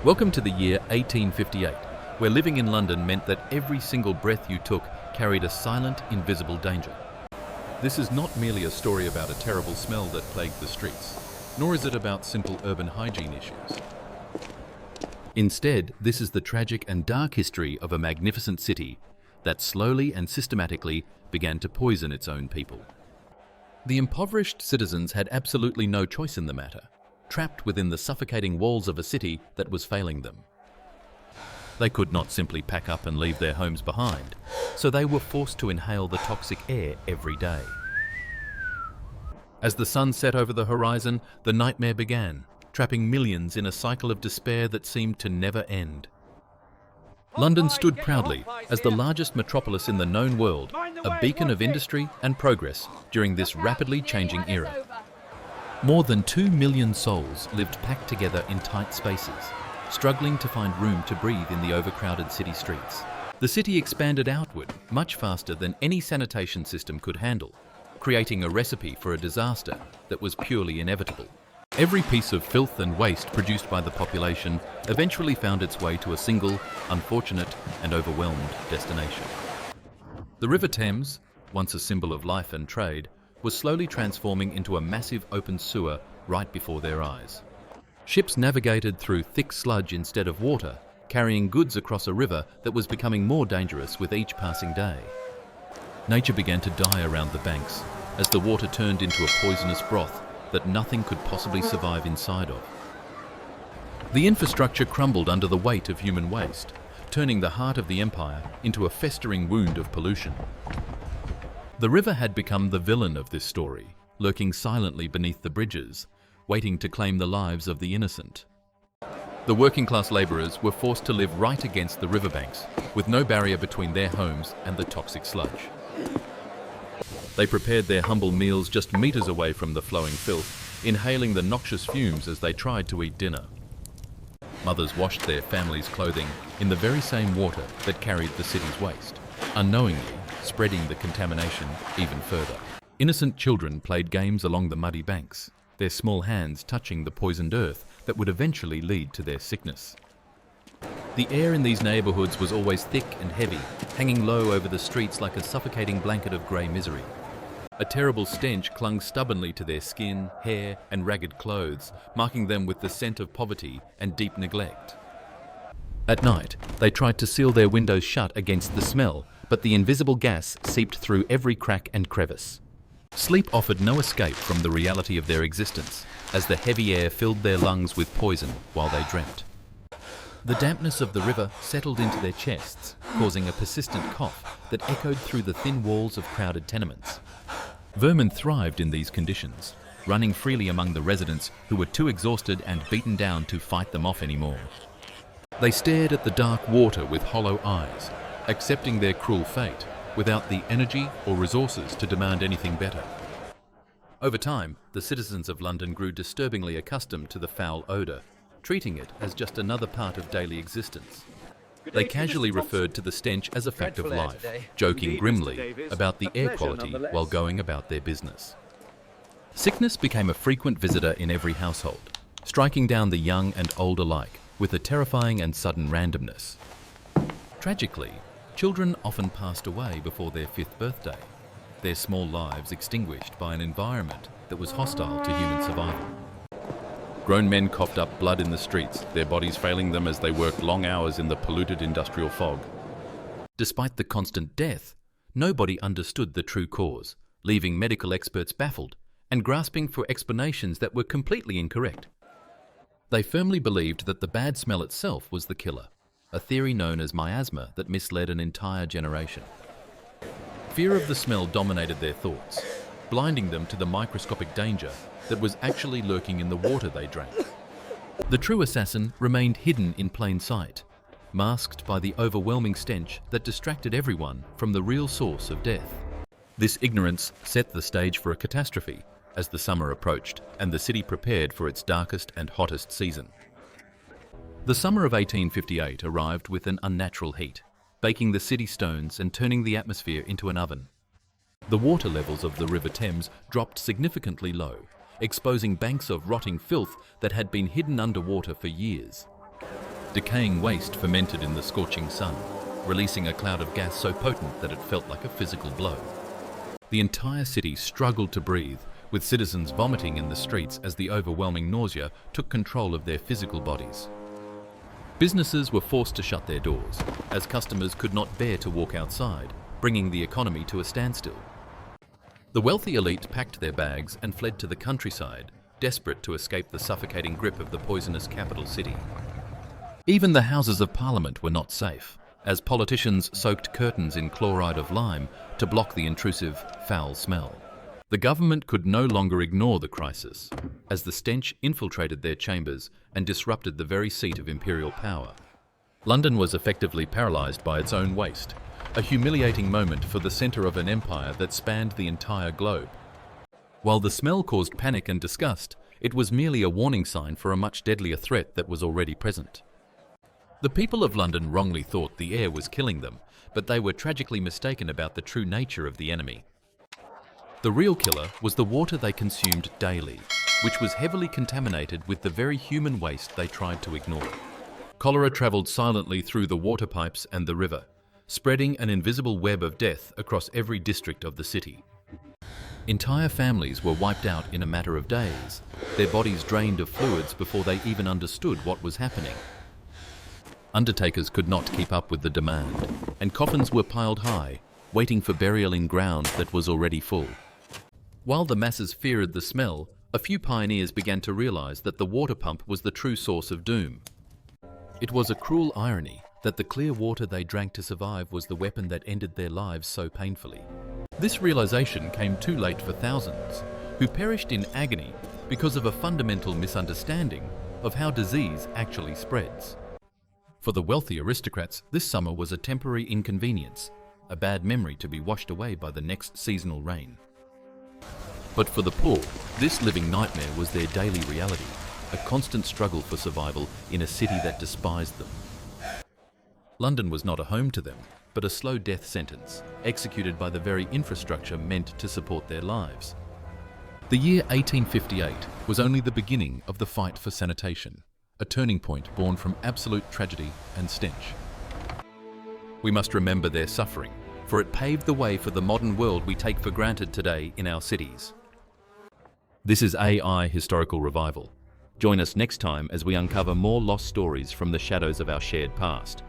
Welcome to the year 1858, where living in London meant that every single breath you took carried a silent, invisible danger. This is not merely a story about a terrible smell that plagued the streets, nor is it about simple urban hygiene issues. Instead, this is the tragic and dark history of a magnificent city that slowly and systematically began to poison its own people. The impoverished citizens had absolutely no choice in the matter, trapped within the suffocating walls of a city that was failing them. They could not simply pack up and leave their homes behind, so they were forced to inhale the toxic air every day. As the sun set over the horizon, the nightmare began, trapping millions in a cycle of despair that seemed to never end. London stood proudly as the largest metropolis in the known world, a beacon of industry and progress during this rapidly changing era. More than 2 million souls lived packed together in tight spaces, struggling to find room to breathe in the overcrowded city streets. The city expanded outward much faster than any sanitation system could handle, creating a recipe for a disaster that was purely inevitable. Every piece of filth and waste produced by the population eventually found its way to a single, unfortunate and overwhelmed destination. The River Thames, once a symbol of life and trade, was slowly transforming into a massive open sewer right before their eyes. Ships navigated through thick sludge instead of water, carrying goods across a river that was becoming more dangerous with each passing day. Nature began to die around the banks as the water turned into a poisonous broth that nothing could possibly survive inside of. The infrastructure crumbled under the weight of human waste, turning the heart of the empire into a festering wound of pollution. The river had become the villain of this story, lurking silently beneath the bridges, waiting to claim the lives of the innocent. The working-class labourers were forced to live right against the riverbanks, with no barrier between their homes and the toxic sludge. They prepared their humble meals just meters away from the flowing filth, inhaling the noxious fumes as they tried to eat dinner. Mothers washed their families' clothing in the very same water that carried the city's waste, unknowingly spreading the contamination even further. Innocent children played games along the muddy banks, their small hands touching the poisoned earth that would eventually lead to their sickness. The air in these neighbourhoods was always thick and heavy, hanging low over the streets like a suffocating blanket of grey misery. A terrible stench clung stubbornly to their skin, hair and ragged clothes, marking them with the scent of poverty and deep neglect. At night, they tried to seal their windows shut against the smell, but the invisible gas seeped through every crack and crevice. Sleep offered no escape from the reality of their existence, as the heavy air filled their lungs with poison while they dreamt. The dampness of the river settled into their chests, causing a persistent cough that echoed through the thin walls of crowded tenements. Vermin thrived in these conditions, running freely among the residents who were too exhausted and beaten down to fight them off anymore. They stared at the dark water with hollow eyes, accepting their cruel fate without the energy or resources to demand anything better. Over time, the citizens of London grew disturbingly accustomed to the foul odour, treating it as just another part of daily existence. They casually referred to the stench as a fact of life, joking grimly about the air quality while going about their business. Sickness became a frequent visitor in every household, striking down the young and old alike with a terrifying and sudden randomness. Tragically, children often passed away before their 5th birthday, their small lives extinguished by an environment that was hostile to human survival. Grown men coughed up blood in the streets, their bodies failing them as they worked long hours in the polluted industrial fog. Despite the constant death, nobody understood the true cause, leaving medical experts baffled and grasping for explanations that were completely incorrect. They firmly believed that the bad smell itself was the killer, a theory known as miasma that misled an entire generation. Fear of the smell dominated their thoughts, blinding them to the microscopic danger that was actually lurking in the water they drank. The true assassin remained hidden in plain sight, masked by the overwhelming stench that distracted everyone from the real source of death. This ignorance set the stage for a catastrophe as the summer approached and the city prepared for its darkest and hottest season. The summer of 1858 arrived with an unnatural heat, baking the city stones and turning the atmosphere into an oven. The water levels of the River Thames dropped significantly low, exposing banks of rotting filth that had been hidden underwater for years. Decaying waste fermented in the scorching sun, releasing a cloud of gas so potent that it felt like a physical blow. The entire city struggled to breathe, with citizens vomiting in the streets as the overwhelming nausea took control of their physical bodies. Businesses were forced to shut their doors, as customers could not bear to walk outside, bringing the economy to a standstill. The wealthy elite packed their bags and fled to the countryside, desperate to escape the suffocating grip of the poisonous capital city. Even the Houses of Parliament were not safe, as politicians soaked curtains in chloride of lime to block the intrusive, foul smell. The government could no longer ignore the crisis, as the stench infiltrated their chambers and disrupted the very seat of imperial power. London was effectively paralysed by its own waste, a humiliating moment for the centre of an empire that spanned the entire globe. While the smell caused panic and disgust, it was merely a warning sign for a much deadlier threat that was already present. The people of London wrongly thought the air was killing them, but they were tragically mistaken about the true nature of the enemy. The real killer was the water they consumed daily, which was heavily contaminated with the very human waste they tried to ignore. Cholera travelled silently through the water pipes and the river, spreading an invisible web of death across every district of the city. Entire families were wiped out in a matter of days, their bodies drained of fluids before they even understood what was happening. Undertakers could not keep up with the demand, and coffins were piled high, waiting for burial in ground that was already full. While the masses feared the smell, a few pioneers began to realise that the water pump was the true source of doom. It was a cruel irony that the clear water they drank to survive was the weapon that ended their lives so painfully. This realisation came too late for thousands, who perished in agony because of a fundamental misunderstanding of how disease actually spreads. For the wealthy aristocrats, this summer was a temporary inconvenience, a bad memory to be washed away by the next seasonal rain. But for the poor, this living nightmare was their daily reality, a constant struggle for survival in a city that despised them. London was not a home to them, but a slow death sentence, executed by the very infrastructure meant to support their lives. The year 1858 was only the beginning of the fight for sanitation, a turning point born from absolute tragedy and stench. We must remember their suffering, for it paved the way for the modern world we take for granted today in our cities. This is AI Historical Revival. Join us next time as we uncover more lost stories from the shadows of our shared past.